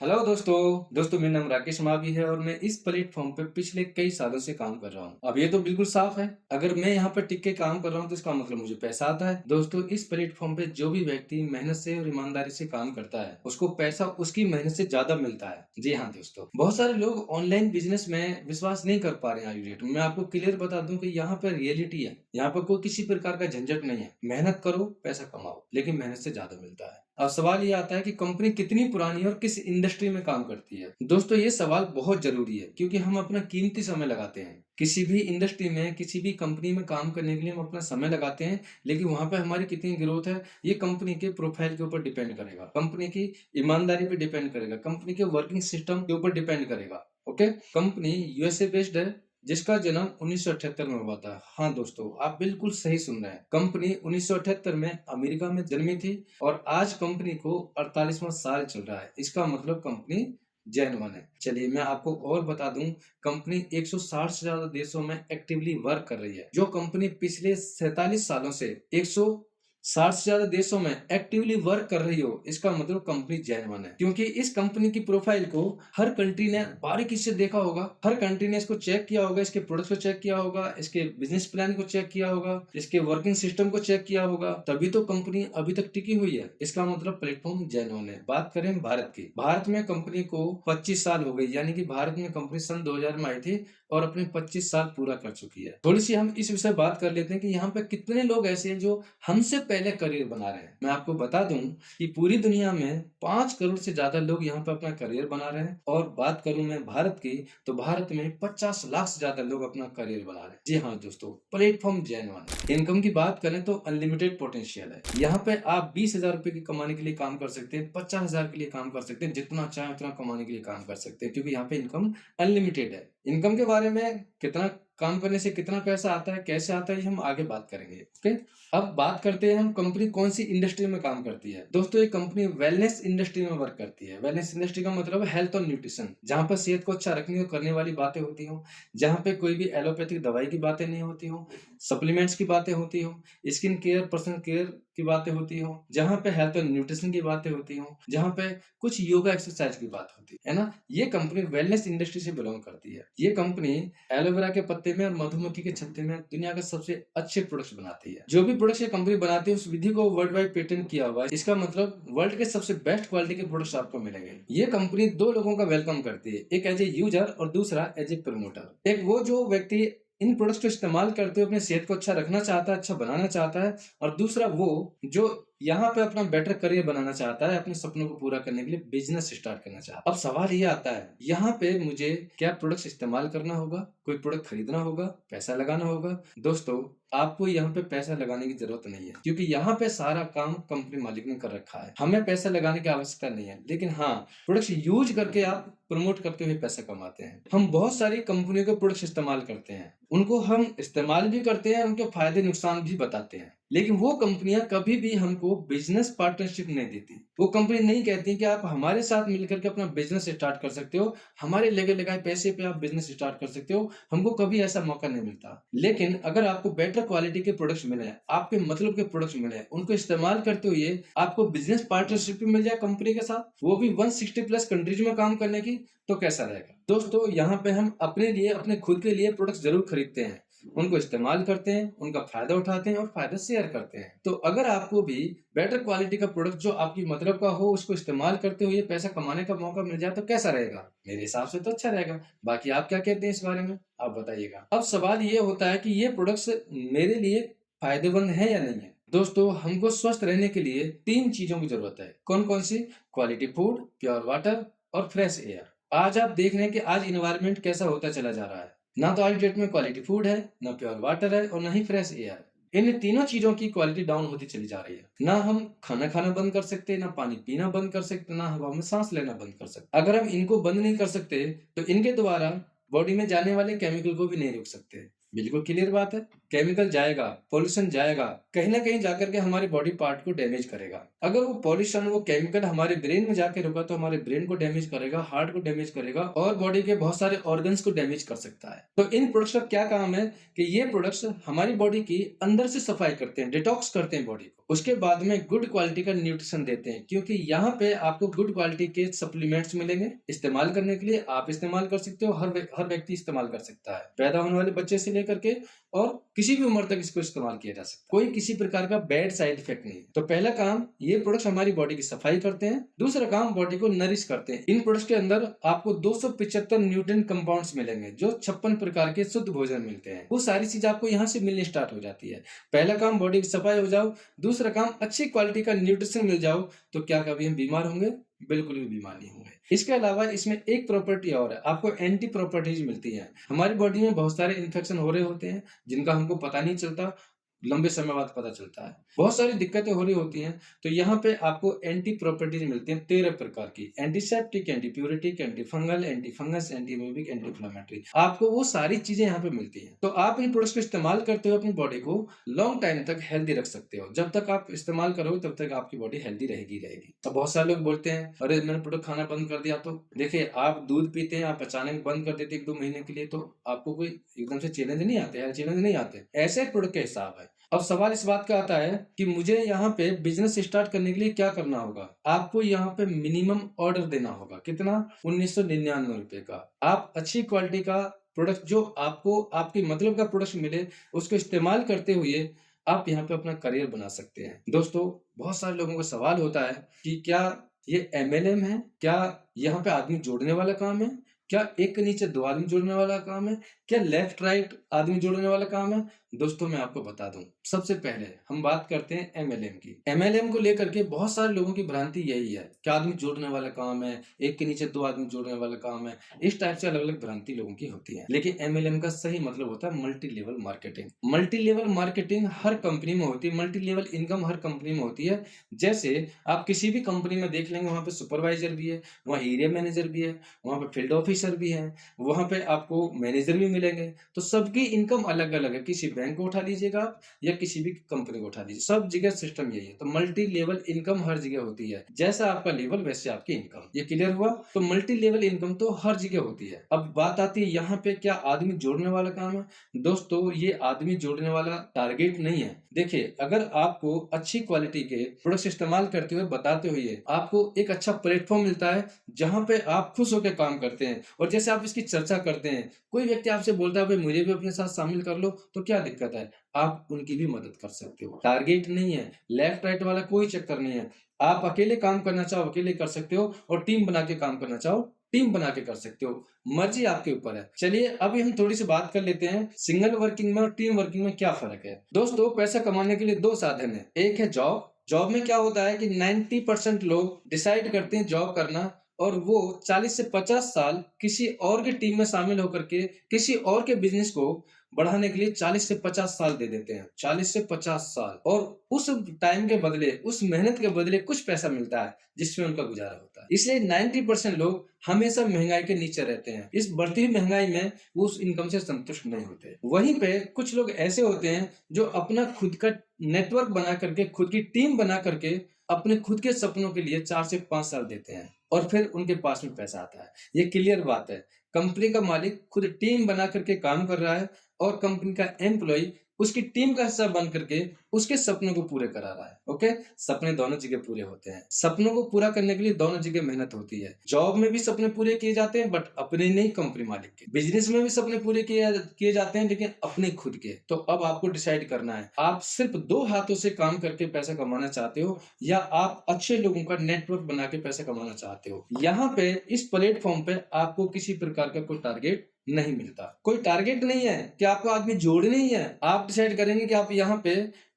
Hello दोस्तों मेरा नाम राकेश मावी है और मैं इस प्लेटफॉर्म पे पिछले कई सालों से काम कर रहा हूँ। अब ये तो बिल्कुल साफ है, अगर मैं यहाँ पर टिक के काम कर रहा हूँ तो इसका मतलब मुझे पैसा आता है। दोस्तों, इस प्लेटफॉर्म पे जो भी व्यक्ति मेहनत से और ईमानदारी से काम करता है उसको पैसा उसकी मेहनत से ज्यादा मिलता है। जी हाँ दोस्तों, बहुत सारे लोग ऑनलाइन बिजनेस में विश्वास नहीं कर पा रहे हैं आज डेट में। मैं आपको क्लियर बता दूं कि यहाँ पर रियलिटी है, यहाँ पर कोई किसी प्रकार का झंझट नहीं है। मेहनत करो, पैसा कमाओ, लेकिन मेहनत से ज्यादा मिलता है। अब सवाल ये आता है कि कंपनी कितनी पुरानी है और किस इंडस्ट्री में काम करती है। दोस्तों, ये सवाल बहुत जरूरी है क्योंकि हम अपना कीमती समय लगाते हैं किसी भी इंडस्ट्री में, किसी भी कंपनी में काम करने के लिए हम अपना समय लगाते हैं, लेकिन वहां पे हमारी कितनी ग्रोथ है ये कंपनी के प्रोफाइल के ऊपर डिपेंड करेगा, कंपनी की ईमानदारी पे डिपेंड करेगा, कंपनी के वर्किंग सिस्टम के ऊपर डिपेंड करेगा। ओके, कंपनी यूएसए बेस्ड है जिसका जन्म 1978 में हुआ था। हाँ दोस्तों, आप बिल्कुल सही सुन रहे हैं, कंपनी 1978 में अमेरिका में जन्मी थी और आज कंपनी को 48वां साल चल रहा है। इसका मतलब कंपनी जेन्युइन है। चलिए मैं आपको और बता दूं, कंपनी 160 से ज्यादा देशों में एक्टिवली वर्क कर रही है। जो कंपनी पिछले 47 सालों से 160 से ज्यादा देशों में एक्टिवली वर्क कर रही हो, इसका मतलब कंपनी जेन्युइन है। क्योंकि इस कंपनी की प्रोफाइल को हर कंट्री ने बारीकी से देखा होगा, हर कंट्री ने इसको चेक किया होगा, इसके प्रोडक्ट्स को चेक किया होगा, इसके बिजनेस प्लान को चेक किया होगा, इसके वर्किंग सिस्टम को चेक किया होगा, तभी तो कंपनी अभी तक टिकी हुई है। इसका मतलब प्लेटफॉर्म जेन्युइन है। बात करें भारत की, भारत में कंपनी को 25 साल हो गई, यानी कि भारत में कंपनी सन 2000 में आई थी और अपने 25 साल पूरा कर चुकी है। थोड़ी सी हम इस विषय बात कर लेते हैं कि यहाँ पे कितने लोग ऐसे हैं जो हमसे पहले करियर बना रहे हैं। मैं आपको बता दूं कि पूरी दुनिया में 5 करोड़ से ज्यादा लोग यहाँ पे अपना करियर बना रहे हैं। और बात करूं मैं भारत की, तो भारत में 50 लाख से ज्यादा लोग अपना करियर बना रहे हैं। जी हाँ दोस्तों, प्लेटफॉर्म जेन्युइन। इनकम की बात करें तो अनलिमिटेड पोटेंशियल है। यहाँ पे आप 20,000 रुपए की कमाने के लिए काम कर सकते हैं, 50,000 के लिए काम कर सकते हैं, जितना चाहे उतना कमाने के लिए काम कर सकते हैं, क्योंकि यहाँ पे इनकम अनलिमिटेड है। इनकम के बारे में कितना काम करने से कितना पैसा आता है, कैसे आता है, ये हम आगे बात करेंगे। ओके, अब बात करते हैं हम कंपनी कौन सी इंडस्ट्री में काम करती है। दोस्तों, ये कंपनी वेलनेस इंडस्ट्री में वर्क करती है। वेलनेस इंडस्ट्री का मतलब हेल्थ और न्यूट्रिशन, जहां पर सेहत को अच्छा रखने और करने वाली बातें होती हो, जहां पे कोई भी एलोपैथिक दवाई की बातें नहीं होती हो, सप्लीमेंट्स की बातें होती हो, स्किन केयर, पर्सनल केयर की बातें होती हो, जहां पे हेल्थ और न्यूट्रिशन की बातें होती हो, जहां पे कुछ योगा एक्सरसाइज की बात होती है ना। ये कंपनी वेलनेस इंडस्ट्री से बिलोंग करती है। ये कंपनी एलोवेरा के पत्ते में और मधुमक्खी के छत्ते में दुनिया के सबसे अच्छे प्रोडक्ट्स बनाती है। जो भी प्रोडक्ट्स ये कंपनी बनाती है उस विधि को वर्ल्ड वाइड पेटेंट किया हुआ है। इसका मतलब वर्ल्ड के सबसे बेस्ट क्वालिटी के प्रोडक्ट्स आपको मिलेंगे। ये कंपनी दो लोगों का वेलकम करती है, एक एज ए यूजर और दूसरा एज ए प्रमोटर। एक वो जो व्यक्ति इन प्रोडक्ट्स को इस्तेमाल करते हुए अपनी सेहत को अच्छा रखना चाहता है, अच्छा बनाना चाहता है, और दूसरा वो जो यहाँ पे अपना बेटर करियर बनाना चाहता है, अपने सपनों को पूरा करने के लिए बिजनेस स्टार्ट करना चाहता है। अब सवाल ये आता है, यहाँ पे मुझे क्या प्रोडक्ट्स इस्तेमाल करना होगा, कोई प्रोडक्ट खरीदना होगा, पैसा लगाना होगा? दोस्तों, आपको यहाँ पे पैसा लगाने की जरूरत नहीं है, क्योंकि यहाँ पे सारा काम कंपनी मालिक ने कर रखा है। हमें पैसा लगाने की आवश्यकता नहीं है, लेकिन हाँ, प्रोडक्ट्स यूज करके आप प्रमोट करते हुए पैसा कमाते हैं। हम बहुत सारी कंपनियों के प्रोडक्ट्स इस्तेमाल करते हैं, उनको हम इस्तेमाल भी करते हैं, उनके फायदे नुकसान भी बताते हैं, लेकिन वो कंपनियां कभी भी हमको बिजनेस पार्टनरशिप नहीं देती। वो कंपनी नहीं कहती कि आप हमारे साथ मिलकर के अपना बिजनेस स्टार्ट कर सकते हो, हमारे लगे लगाए पैसे पे आप बिजनेस स्टार्ट कर सकते हो। हमको कभी ऐसा मौका नहीं मिलता। लेकिन अगर आपको बेटर क्वालिटी के प्रोडक्ट्स मिले, आपके मतलब के प्रोडक्ट्स मिले, उनको इस्तेमाल करते हुए आपको बिजनेस पार्टनरशिप भी मिल जाए कंपनी के साथ, वो भी 160 प्लस कंट्रीज में काम करने की, तो कैसा रहेगा? दोस्तों, यहाँ पे हम अपने लिए, अपने खुद के लिए प्रोडक्ट्स जरूर खरीदते हैं, उनको इस्तेमाल करते हैं, उनका फायदा उठाते हैं और फायदा शेयर करते हैं। तो अगर आपको भी बेटर क्वालिटी का प्रोडक्ट जो आपकी मतलब का हो, उसको इस्तेमाल करते हुए पैसा कमाने का मौका मिल जाए तो कैसा रहेगा? मेरे हिसाब से तो अच्छा रहेगा। बाकी आप क्या कहते हैं इस बारे में, आप बताइएगा। अब सवाल ये होता है कि ये प्रोडक्ट्स मेरे लिए फायदेमंद है या नहीं है। दोस्तों, हमको स्वस्थ रहने के लिए 3 चीजों की जरूरत है। कौन कौन सी? क्वालिटी फूड, प्योर वाटर और फ्रेश एयर। आज आप देख रहे हैं कि आज इन्वायरमेंट कैसा होता चला जा रहा है। ना तो आज डेट में क्वालिटी फूड है, ना प्योर वाटर है, और ना ही फ्रेश एयर। इन तीनों चीजों की क्वालिटी डाउन होती चली जा रही है। ना हम खाना खाना बंद कर सकते, ना पानी पीना बंद कर सकते, ना हवा में सांस लेना बंद कर सकते। अगर हम इनको बंद नहीं कर सकते तो इनके द्वारा बॉडी में जाने वाले केमिकल को भी नहीं रोक सकते। बिल्कुल क्लियर बात है। केमिकल जाएगा, पॉल्यूशन जाएगा, कहीं न कहीं जाकर के हमारे बॉडी पार्ट को डैमेज करेगा। अगर वो पॉल्यूशन, वो केमिकल हमारे ब्रेन में जाके रुका तो हमारे ब्रेन को डैमेज करेगा, हार्ट को डैमेज करेगा और बॉडी के बहुत सारे ऑर्गन्स को डैमेज कर सकता है। तो इन प्रोडक्ट्स का क्या काम है कि ये प्रोडक्ट्स हमारी बॉडी की अंदर से सफाई करते हैं, डिटॉक्स करते हैं बॉडी को। उसके बाद में गुड क्वालिटी का न्यूट्रिशन देते हैं, क्योंकि यहाँ पे आपको गुड क्वालिटी के सप्लीमेंट्स मिलेंगे इस्तेमाल करने के लिए। आप इस्तेमाल कर सकते हो, हर व्यक्ति इस्तेमाल कर सकता है, पैदा होने वाले बच्चे से लेकर के और किसी भी उम्र तक इसको इस्तेमाल किया जा सकता है। कोई किसी प्रकार का बैड साइड इफेक्ट नहीं है। तो पहला काम, ये प्रोडक्ट्स हमारी बॉडी की सफाई करते हैं। दूसरा काम, बॉडी को नरिश करते हैं। इन प्रोडक्ट्स के अंदर आपको 275 न्यूट्रिएंट कंपाउंड्स मिलेंगे, जो 56 प्रकार के शुद्ध भोजन मिलते हैं। वो सारी चीज आपको यहाँ से मिलनी स्टार्ट हो जाती है। पहला काम, बॉडी की सफाई हो जाओ। दूसरा काम, अच्छी क्वालिटी का न्यूट्रिशन मिल जाओ। तो क्या कभी हम बीमार होंगे? बिल्कुल भी बीमार नहीं होंगे। इसके अलावा इसमें एक प्रॉपर्टी और है, आपको एंटी प्रॉपर्टीज मिलती हैं। हमारी बॉडी में बहुत सारे इन्फेक्शन हो रहे होते हैं जिनका हमको पता नहीं चलता, लंबे समय बाद पता चलता है। बहुत सारी दिक्कतें हो रही होती हैं, तो यहाँ पे आपको एंटी प्रॉपर्टीज मिलती हैं 13 प्रकार की। Antiseptic, anti pyretic, anti fungal, anti fungus, anti amoebic, anti inflammatory, आपको वो सारी चीजें यहाँ पे मिलती हैं। तो आप इन प्रोडक्ट्स को इस्तेमाल करते हुए अपनी बॉडी को लॉन्ग टाइम तक हेल्दी रख सकते हो। जब तक आप इस्तेमाल करोगे तब तक आपकी बॉडी हेल्दी रहेगी। अब बहुत सारे लोग बोलते हैं, अरे मैंने प्रोडक्ट खाना बंद कर दिया। तो देखिए, आप दूध पीते हैं, आप अचानक बंद कर देते 1-2 महीने के लिए, तो आपको कोई एकदम से चैलेंज नहीं आते, हेल्थ चैलेंज नहीं आते। ऐसे प्रोडक्ट का हिसाब है। अब सवाल इस बात का आता है कि मुझे यहाँ पे बिजनेस स्टार्ट करने के लिए क्या करना होगा? आपको यहाँ पे मिनिमम ऑर्डर देना होगा। कितना? 1999 रुपए का। आप अच्छी क्वालिटी का प्रोडक्ट, जो आपको आपकी मतलब का प्रोडक्ट मिले, उसको इस्तेमाल करते हुए आप यहाँ पे अपना करियर बना सकते हैं। दोस्तों, बहुत सारे लोगों का सवाल होता है कि क्या ये एमएलएम है? क्या यहाँ पे आदमी जोड़ने वाला काम है? क्या एक के नीचे 2 आदमी जोड़ने वाला काम है? क्या लेफ्ट राइट आदमी जोड़ने वाला काम है? दोस्तों, मैं आपको बता दूं, सबसे पहले हम बात करते हैं एमएलएम की। एमएलएम को लेकर के बहुत सारे लोगों की भ्रांति यही है कि आदमी जोड़ने वाला काम है, एक के नीचे 2 आदमी जोड़ने वाला काम है। इस टाइप से अलग अलग भ्रांति लोगों की होती है, लेकिन एमएलएम का सही मतलब होता है multi level marketing. Multi level marketing हर कंपनी में होती है, मल्टी लेवल इनकम हर कंपनी में होती है। जैसे आप किसी भी कंपनी में देख लेंगे, वहां पे सुपरवाइजर भी है, वहाँ एरिया मैनेजर भी है, वहां पे फील्ड ऑफिसर भी है, वहां पे आपको मैनेजर भी मिलेंगे। तो सबकी इनकम अलग अलग है। किसी बैंक को उठा लीजिएगा आप, या किसी भी कंपनी को उठा लीजिए, सब जगह सिस्टम यही है। तो मल्टी लेवल इनकम हर जगह होती है। जैसा आपका लेवल वैसे आपकी इनकम। ये क्लियर हुआ? तो मल्टी लेवल इनकम तो हर जगह होती है। अब बात आती है यहाँ पे, क्या आदमी जोड़ने वाला काम है? दोस्तों, ये आदमी जोड़ने वाला टारगेट नहीं है। देखिए, अगर आपको अच्छी क्वालिटी के प्रोडक्ट्स इस्तेमाल करते हुए, बताते हुए आपको एक अच्छा प्लेटफॉर्म मिलता है जहां पे आप खुश होकर काम करते हैं, और जैसे आप इसकी चर्चा करते हैं, कोई व्यक्ति आपसे बोलता है भाई मुझे भी अपने साथ शामिल कर लो, तो क्या दिक्कत है? आप उनकी भी मदद कर सकते हो। टारगेट नहीं है, लेफ्ट राइट वाला कोई चक्कर नहीं है। आप अकेले काम करना चाहो अकेले कर सकते हो, और टीम बना के काम करना चाहो टीम बना के कर सकते हो। मर्जी आपके ऊपर है। चलिए, अभी हम थोड़ी सी बात कर लेते हैं सिंगल वर्किंग में और टीम वर्किंग में क्या फर्क है। दोस्तों, पैसा कमाने के लिए 2 साधन है। एक है जॉब। जॉब में क्या होता है कि 90% लोग डिसाइड करते हैं जॉब करना, और वो 40 से 50 साल किसी और की टीम में शामिल होकर के किसी और के बिजनेस को बढ़ाने के लिए 40 से 50 साल दे देते हैं। 40 से 50 साल, और उस टाइम के बदले, उस मेहनत के बदले कुछ पैसा मिलता है जिसमें उनका गुजारा होता है। इसलिए 90% लोग हमेशा महंगाई के नीचे रहते हैं। इस बढ़ती हुई महंगाई में वो उस इनकम से संतुष्ट नहीं होते। वहीं पे कुछ लोग ऐसे होते हैं जो अपना खुद का नेटवर्क बना करके, खुद की टीम बना करके अपने खुद के सपनों के लिए 4 से 5 साल देते हैं, और फिर उनके पास में पैसा आता है। ये क्लियर बात है। कंपनी का मालिक खुद टीम बना करके काम कर रहा है, और कंपनी का एम्प्लॉय उसकी टीम का हिस्सा बन करके उसके सपनों को पूरे करा रहा है। ओके, सपने दोनों जगह पूरे होते हैं। सपनों को पूरा करने के लिए दोनों जगह मेहनत होती है। जॉब में भी सपने पूरे किए जाते हैं, बट अपने नहीं, कंपनी मालिक के। बिजनेस में भी सपने पूरे किए जाते हैं, लेकिन अपने खुद के। तो अब आपको डिसाइड करना है, आप सिर्फ 2 हाथों से काम करके पैसा कमाना चाहते हो, या आप अच्छे लोगों का नेटवर्क बना के पैसा कमाना चाहते हो। यहाँ पे इस प्लेटफॉर्म पे आपको किसी प्रकार का कोई टारगेट नहीं मिलता। कोई टारगेट नहीं है कि आपको आदमी जोड़ने ही है। आप डिसाइड करेंगे कि आप यहाँ पे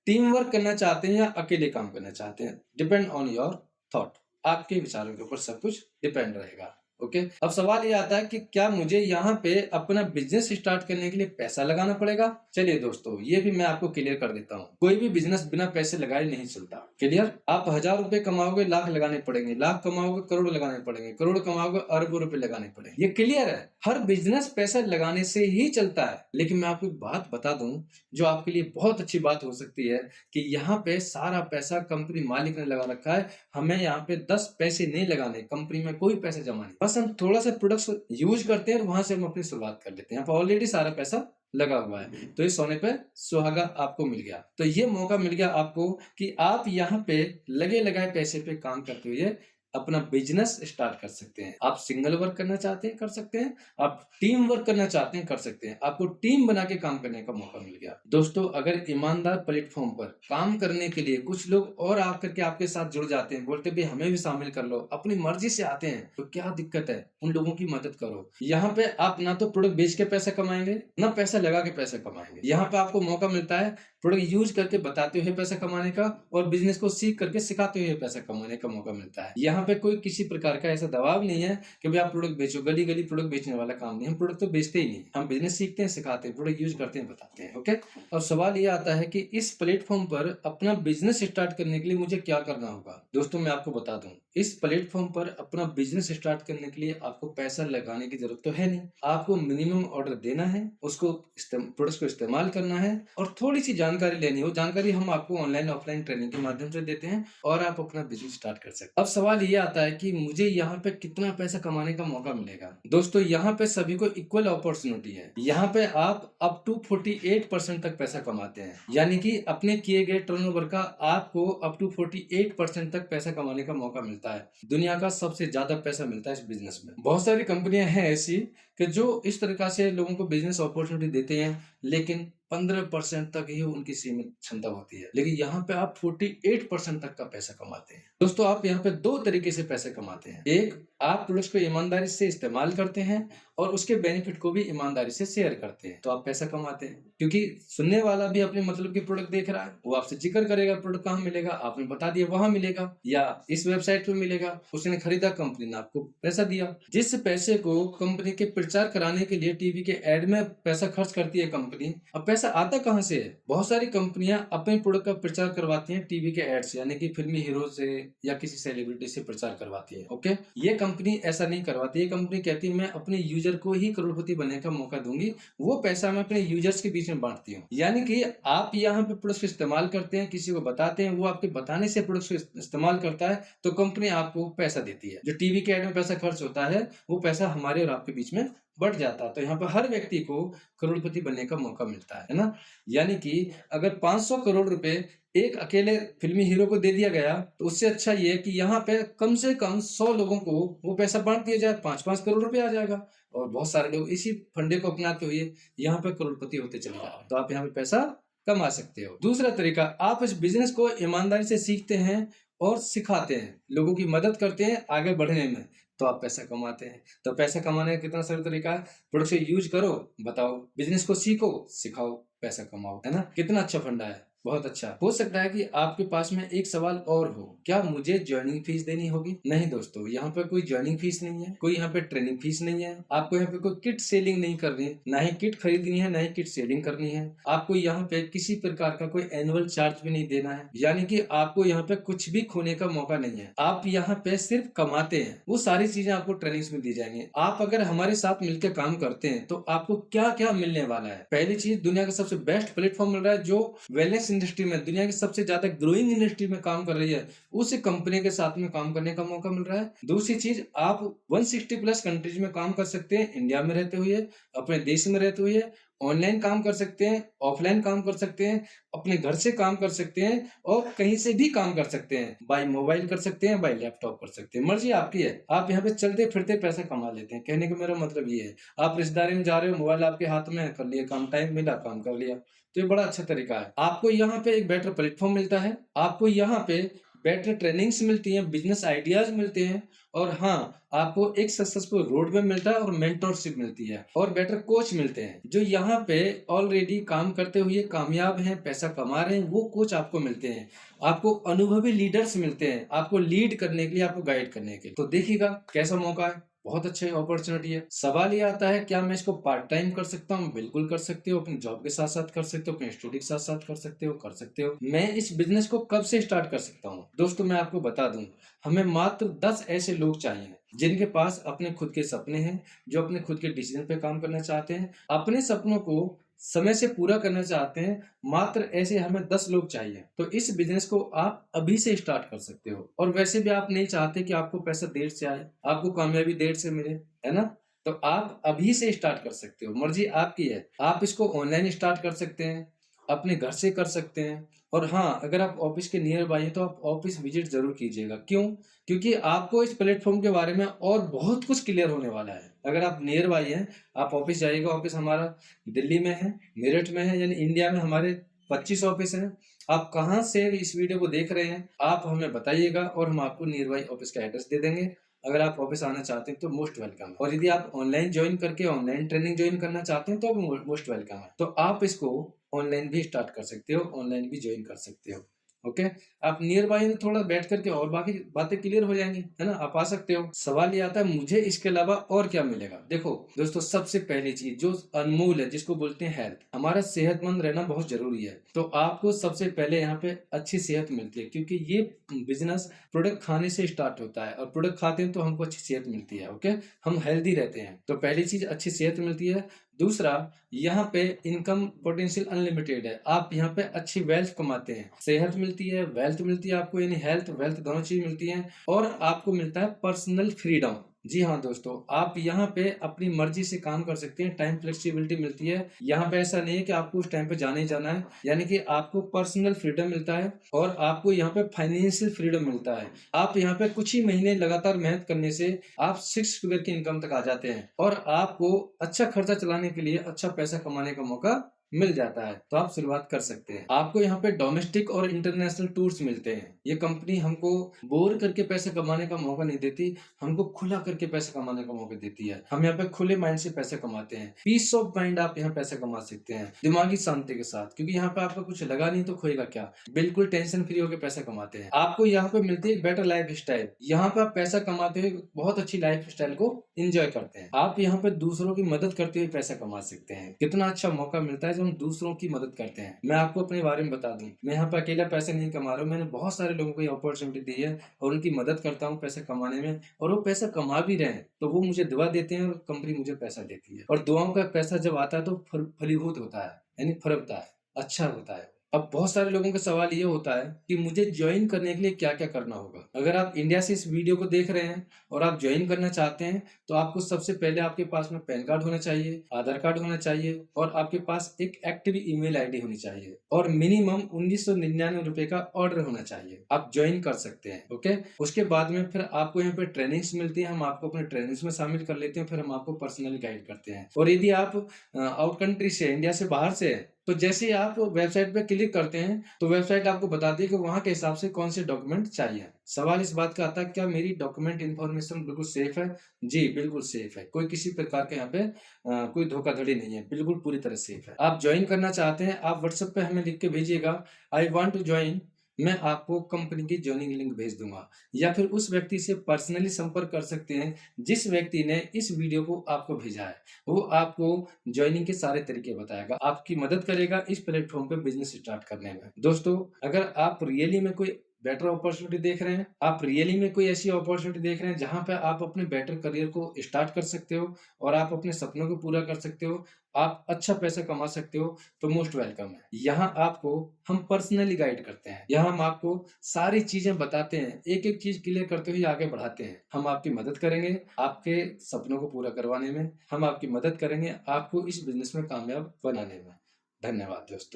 टीम वर्क करना चाहते हैं या अकेले काम करना चाहते हैं। Depend on your thought. आपके विचारों के ऊपर सब कुछ डिपेंड रहेगा। ओके, अब सवाल ये आता है कि क्या मुझे यहाँ पे अपना बिजनेस स्टार्ट करने के लिए पैसा लगाना पड़ेगा? चलिए दोस्तों, ये भी मैं आपको क्लियर कर देता हूँ। कोई भी बिजनेस बिना पैसे लगाए नहीं चलता। क्लियर? आप 1000 रुपए कमाओगे, लाख लगाने पड़ेंगे, लाख कमाओगे, करोड़ लगाने पड़ेंगे, करोड़ कमाओगे, अरबों रुपए लगाने पड़ेंगे। ये क्लियर है। हर बिजनेस पैसा लगाने से ही चलता है। लेकिन मैं आपको एक बात बता दूं, जो आपके लिए बहुत अच्छी बात हो सकती है, कि यहाँ पे सारा पैसा कंपनी मालिक ने लगा रखा है। हमें यहाँ पे 10 पैसे नहीं लगाने, कंपनी में कोई पैसे जमा नहीं, बस हम थोड़ा सा प्रोडक्ट्स यूज करते हैं और वहां से हम अपनी शुरुआत कर लेते हैं। यहाँ पर ऑलरेडी सारा पैसा लगा हुआ है। तो इस सोने पे सुहागा आपको मिल गया। तो ये मौका मिल गया आपको कि आप यहाँ पे लगे लगाए पैसे पे काम करते हुए अपना बिजनेस स्टार्ट कर सकते हैं। आप सिंगल वर्क करना चाहते हैं, कर सकते हैं। आप टीम वर्क करना चाहते हैं, कर सकते हैं। आपको टीम बना के काम करने का मौका मिल गया। दोस्तों, अगर ईमानदार प्लेटफॉर्म पर काम करने के लिए कुछ लोग और आकर के आपके साथ जुड़ जाते हैं, बोलते भाई हमें भी शामिल कर लो, अपनी मर्जी से आते हैं, तो क्या दिक्कत है? उन लोगों की मदद करो। यहाँ पे आप ना तो प्रोडक्ट बेच के पैसा कमाएंगे, ना पैसा लगा के पैसा कमाएंगे। यहाँ पे आपको मौका मिलता है प्रोडक्ट यूज करके बताते हुए पैसा कमाने का, और बिजनेस को सीख करके सिखाते हुए पैसा कमाने का मौका मिलता है। यहाँ पे कोई किसी प्रकार का ऐसा दबाव नहीं है कि भाई आप प्रोडक्ट बेचो। गली गली प्रोडक्ट बेचने वाला काम नहीं, हम प्रोडक्ट तो बेचते ही नहीं, हम बिजनेस सीखते हैं, सिखाते हैं, प्रोडक्ट यूज करते हैं, बताते हैं। ओके, और सवाल ये आता है कि इस प्लेटफॉर्म पर अपना बिजनेस स्टार्ट करने के लिए मुझे क्या करना होगा? दोस्तों, मैं आपको बता दूं, इस प्लेटफॉर्म पर अपना बिजनेस स्टार्ट करने के लिए आपको पैसा लगाने की जरूरत तो है नहीं। आपको मिनिमम ऑर्डर देना है, उसको प्रोडक्ट्स को इस्तेमाल करना है, और थोड़ी सी जानकारी लेनी हो। जानकारी हम आपको ऑनलाइन ऑफलाइन ट्रेनिंग के माध्यम से देते हैं, और आप अपना बिजनेस स्टार्ट कर सकते हैं। अब सवाल ये आता है कि मुझे यहाँ पे कितना पैसा कमाने का मौका मिलेगा? दोस्तों, यहाँ पे सभी को इक्वल अपॉर्चुनिटी है। यहाँ पे आप अप टू 48% तक पैसा कमाते हैं, यानी कि अपने किए गए टर्नओवर का आपको अप टू 48% तक पैसा कमाने का मौका मिलता है। दुनिया का सबसे ज्यादा पैसा मिलता है इस बिजनेस में। बहुत सारी कंपनियां हैं ऐसी कि जो इस तरीका से लोगों को बिजनेस अपॉर्चुनिटी देते हैं, लेकिन 15% तक ही उनकी सीमित क्षमता होती है। लेकिन यहाँ पे आप 48% तक का पैसा कमाते हैं। दोस्तों, आप यहाँ पे दो तरीके से पैसे कमाते हैं। एक, आप प्रोडक्ट्स को ईमानदारी से इस्तेमाल करते हैं और उसके बेनिफिट को भी ईमानदारी से शेयर करते हैं, तो आप पैसा कमाते हैं। क्योंकि सुनने वाला भी अपने मतलब के प्रोडक्ट देख रहा है, वो आपसे जिक्र करेगा प्रोडक्ट कहाँ मिलेगा, आपने बता दिया वहां मिलेगा या इस वेबसाइट पे मिलेगा। उसने खरीदा, कंपनी ने आपको पैसा दिया। जिस पैसे को कंपनी के प्रचार कराने के लिए टीवी के एड में पैसा खर्च करती है कंपनी, अब पैसा आता कहाँ से है? बहुत सारी कंपनियां अपने प्रोडक्ट का प्रचार करवाती हैं टीवी के एड से, यानी कि फिल्मी हीरो से या किसी सेलिब्रिटी से प्रचार करवाती है। ओके, ये कंपनी ऐसा नहीं करवाती। ये कंपनी कहती है मैं अपने यूजर को ही करोड़पति बनने का मौका दूंगी, वो पैसा मैं अपने यूजर्स के बीच में बांटती हूँ। यानी कि आप यहाँ पे प्रोडक्ट इस्तेमाल करते हैं, किसी को बताते हैं, वो आपके बताने से प्रोडक्ट इस्तेमाल करता है, तो कंपनी आपको पैसा देती है। जो टीवी के एड में पैसा खर्च होता है, वो पैसा हमारे और आपके बीच में बढ़ जाता है। तो यहाँ पर हर व्यक्ति को करोड़पति बनने का मौका मिलता है ना। यानी कि अगर 500 करोड़ रुपए एक अकेले फिल्मी हीरो को दे दिया गया, तो उससे अच्छा ये है कि यहाँ पे कम से कम 100 लोगों को वो पैसा बांट दिया जाए, 5-5 करोड़ रुपए आ जाएगा, और बहुत सारे लोग इसी फंडे को अपनाते हुए यहाँ पे करोड़पति होते चले जाए। तो आप यहाँ पे पैसा कमा सकते हो। दूसरा तरीका, आप इस बिजनेस को ईमानदारी से सीखते हैं और सिखाते हैं, लोगों की मदद करते हैं आगे बढ़ने में, तो आप पैसा कमाते हैं। तो पैसा कमाने का कितना सरल तरीका है? प्रोडक्ट से यूज करो, बताओ, बिजनेस को सीखो, सिखाओ, पैसा कमाओ, है ना। कितना अच्छा फंडा है, बहुत अच्छा। हो सकता है कि आपके पास में एक सवाल और हो, क्या मुझे ज्वाइनिंग फीस देनी होगी? नहीं दोस्तों, यहाँ पे कोई ज्वाइनिंग फीस नहीं है, कोई यहाँ पे ट्रेनिंग फीस नहीं है। आपको यहाँ पे कोई किट सेलिंग नहीं करनी, ना ही किट खरीदनी है, ना ही किट सेलिंग करनी है। आपको यहाँ पे किसी प्रकार का कोई एनुअल चार्ज भी नहीं देना है, यानी कि आपको यहाँ पे कुछ भी खोने का मौका नहीं है। आप यहाँ पे सिर्फ कमाते हैं, वो सारी चीजें आपको ट्रेनिंग्स में दी जाएंगी। आप अगर हमारे साथ मिलकर काम करते हैं तो आपको क्या क्या मिलने वाला है? पहली चीज, दुनिया का सबसे बेस्ट प्लेटफॉर्म मिल रहा है जो वेलनेस इंडस्ट्री में, दुनिया की सबसे ज्यादा ग्रोइंग इंडस्ट्री में काम कर रही है, उस कंपनी के साथ में काम करने का मौका मिल रहा है। दूसरी चीज, आप 160 प्लस कंट्रीज में काम कर सकते हैं, इंडिया में रहते हुए, अपने देश में रहते हुए। ऑनलाइन काम कर सकते हैं, ऑफलाइन काम कर सकते हैं, अपने घर से काम कर सकते हैं, और कहीं से भी काम कर सकते हैं। बाय मोबाइल कर सकते हैं, बाय लैपटॉप कर सकते हैं, मर्जी आपकी है। आप यहाँ पे चलते फिरते पैसा कमा लेते हैं। कहने का मेरा मतलब ये है, आप रिश्तेदारी में जा रहे हो, मोबाइल आपके हाथ में है, कर लिया काम, टाइम मिला काम कर लिया। तो ये बड़ा अच्छा तरीका है। आपको यहाँ पे एक बेटर प्लेटफॉर्म मिलता है, आपको यहाँ पे बेटर ट्रेनिंग्स मिलती हैं, बिजनेस आइडियाज मिलते हैं, और हाँ, आपको एक सक्सेसफुल रोड मैप मिलता है, और मेंटरशिप मिलती है, और बेटर कोच मिलते हैं जो यहाँ पे ऑलरेडी काम करते हुए कामयाब हैं, पैसा कमा रहे हैं, वो कोच आपको मिलते हैं। आपको अनुभवी लीडर्स मिलते हैं, आपको लीड करने के लिए, आपको गाइड करने के लिए। तो देखिएगा कैसा मौका है। बहुत अच्छी अपॉर्चुनिटी है। सवाल ये आता है क्या मैं इसको पार्ट टाइम कर सकता हूँ? बिल्कुल कर सकते हो, अपनी जॉब के साथ-साथ कर सकते हो, अपने स्टडी के साथ-साथ कर सकते हो, कर सकते हो। मैं इस बिज़नेस को कब से स्टार्ट कर सकता हूँ? दोस्तों मैं आपको बता दूँ, हमें मात्र 10 ऐसे लोग चाहिए, जिनके पास अपने खुद के सपने हैं, जो अपने खुद के डिसीज़न पे काम करना चाहते हैं, अपने सपनों को समय से पूरा करना चाहते हैं, मात्र ऐसे हमें 10 लोग चाहिए। तो इस बिज़नेस को आप अभी से स्टार्ट कर सकते हो और वैसे भी आप नहीं चाहते कि आपको पैसा देर से आए, आपको कामयाबी देर से मिले, है ना? तो आप अभी से स्टार्ट कर सकते हो, मर्ज़ी आपकी है। आप इसको ऑनलाइन स्टार्ट कर सकते हैं, अपने घर से कर सकते हैं और हाँ, अगर आप ऑफ़िस के नियर बाय हैं तो आप ऑफ़िस विज़िट ज़रूर कीजिएगा। क्यों? क्योंकि आपको इस प्लेटफ़ॉर्म के बारे में और बहुत कुछ क्लियर होने वाला है। अगर आप नियर बाय हैं, आप ऑफ़िस जाइएगा, ऑफ़िस हमारा दिल्ली में है, मेरठ में है, यानी इंडिया में हमारे 25 ऑफ़िस हैं। आप कहाँ से इस वीडियो को देख रहे हैं, आप हमें बताइएगा और हम आपको नियर बाय ऑफ़िस का एड्रेस दे देंगे। अगर आप ऑफ़िस आना चाहते हैं तो मोस्ट वेलकम है और यदि आप ऑनलाइन जॉइन करके ऑनलाइन ट्रेनिंग जॉइन करना चाहते हैं तो भी मोस्ट वेलकम है। तो आप इसको ऑनलाइन भी स्टार्ट कर सकते हो, ऑनलाइन भी जॉइन कर सकते हो। ओके? आप नियर बाय में थोड़ा बैठ कर के और बाकी बातें क्लियर हो जाएँगी, है ना? आप आ सकते हो। सवाल ये आता है मुझे इसके अलावा और क्या मिलेगा? देखो दोस्तों सबसे पहली चीज़ जो अनमोल है जिसको बोलते हैं हेल्थ, हमारा सेहतमंद रहना बहुत ज़रूरी है। तो आपको सबसे पहले यहाँ पे अच्छी सेहत मिलती है क्योंकि ये बिज़नेस प्रोडक्ट खाने से स्टार्ट होता है और प्रोडक्ट खाते हैं तो हमको अच्छी सेहत मिलती है। ओके? हम हेल्दी रहते हैं। तो पहली चीज़ अच्छी सेहत मिलती है। दूसरा यहाँ पे इनकम पोटेंशियल अनलिमिटेड है। आप यहाँ पे अच्छी वेल्थ कमाते हैं। सेहत मिलती है, वेल्थ मिलती है आपको यानी हेल्थ, वेल्थ दोनों चीज़ मिलती हैं और आपको मिलता है पर्सनल फ्रीडम। जी हाँ दोस्तों, आप यहाँ पे अपनी मर्ज़ी से काम कर सकते हैं, टाइम फ्लेक्सिबिलिटी मिलती है। यहाँ पे ऐसा नहीं है कि आपको उस टाइम पे जाना ही जाना है, यानी कि आपको पर्सनल फ्रीडम मिलता है और आपको यहाँ पे फाइनेंशियल फ्रीडम मिलता है। आप यहाँ पे कुछ ही महीने लगातार मेहनत करने से आप 6 फिगर की इनकम तक आ जाते हैं और आपको अच्छा खर्चा चलाने के लिए अच्छा पैसा कमाने का मौका मिल जाता है। तो आप शुरुआत कर सकते हैं। आपको यहाँ पे डोमेस्टिक और इंटरनेशनल टूर्स मिलते हैं। ये कंपनी हमको बोर करके पैसे कमाने का मौका नहीं देती, हमको खुला करके पैसे कमाने का मौका देती है। हम यहाँ पे खुले माइंड से पैसे कमाते हैं। पीस ऑफ माइंड आप यहाँ पैसे कमा सकते हैं, दिमागी शांति के साथ, क्योंकि यहाँ पे आपका कुछ लगा नहीं तो खोएगा क्या? बिल्कुल टेंशन फ्री होकर पैसे कमाते हैं। आपको यहाँ पे मिलती है एक बेटर लाइफ स्टाइल। यहाँ पे आप पैसा कमाते हुए बहुत अच्छी लाइफ स्टाइल को एंजॉय करते हैं। आप यहाँ पे दूसरों की मदद करते हुए पैसा कमा सकते हैं। कितना अच्छा मौका मिलता है जब हम दूसरों की मदद करते हैं। मैं आपको अपने बारे में बता दूं, मैं यहाँ पे अकेला पैसे नहीं कमा रहा हूँ, मैंने बहुत सारे लोगों को ये अपॉर्चुनिटी दी है और उनकी मदद करता हूँ पैसे कमाने में और वो पैसा कमा भी रहे हैं तो वो मुझे दुआ देते हैं और कंपनी मुझे पैसा देती है और दुआओं का पैसा जब आता है तो फलीभूत होता है, यानी फलता है, अच्छा होता है। अब बहुत सारे लोगों का सवाल ये होता है कि मुझे ज्वाइन करने के लिए क्या-क्या करना होगा? अगर आप इंडिया से इस वीडियो को देख रहे हैं और आप ज्वाइन करना चाहते हैं, तो आपको सबसे पहले आपके पास में पैन कार्ड होना चाहिए, आधार कार्ड होना चाहिए और आपके पास एक एक्टिव ईमेल आईडी होनी चाहिए और मिनिमम ₹1999 का ऑर्डर होना चाहिए। आप ज्वाइन कर सकते हैं, ओके? उसके बाद में फिर आपको यहाँ पे ट्रेनिंग्स मिलती है, हम आपको अपने ट्रेनिंग्स में शामिल कर लेते हैं, फिर हम आपको पर्सनली गाइड करते हैं। और यदि आप आउट कंट्री से, इंडिया से बाहर से हैं, तो जैसे ही आप वेबसाइट पे क्लिक करते हैं, तो वेबसाइट आपको बताती है कि वहाँ के हिसाब से कौन से डॉक्यूमेंट चाहिए। सवाल इस बात का आता है क्या मेरी डॉक्यूमेंट इन्फॉर्मेशन बिल्कुल सेफ है? जी, बिल्कुल सेफ है। कोई किसी प्रकार के यहाँ पे कोई धोखाधड़ी नहीं है, बिल्कुल पूरी तरह सेफ है। आप जॉइन करना चाहते हैं, आप व्हाट्सएप पे हमें लिख के भेजिएगा, आई वांट टू जॉइन, मैं आपको कंपनी की जॉइनिंग लिंक भेज दूँगा या फिर उस व्यक्ति से पर्सनली संपर्क कर सकते हैं, जिस व्यक्ति ने इस वीडियो को आपको भेजा है। वो आपको जॉइनिंग के सारे तरीके बताएगा, आपकी मदद करेगा इस प्लेटफ़ॉर्म पे बिज़नेस स्टार्ट करने में। दोस्तों, अगर आप रियली में कोई बेटर अपॉर्चुनिटी देख रहे हैं, आप रियली में कोई ऐसी अपॉर्चुनिटी देख रहे हैं जहाँ पे आप अपने बेटर करियर को स्टार्ट कर सकते हो और आप अपने सपनों को पूरा कर सकते हो, आप अच्छा पैसा कमा सकते हो, तो मोस्ट वेलकम है। यहाँ आपको हम पर्सनली गाइड करते हैं। यहाँ हम आपको सारी चीज़ें बताते हैं, एक-एक चीज़ क्लियर करते हुए आगे बढ़ाते हैं। हम आपकी मदद करेंगे, आपके सपनों को पूरा करवाने में, हम आपकी मदद करेंगे, आपको इस बिज़नेस में कामयाब बनाने में। धन्यवाद दोस्तों।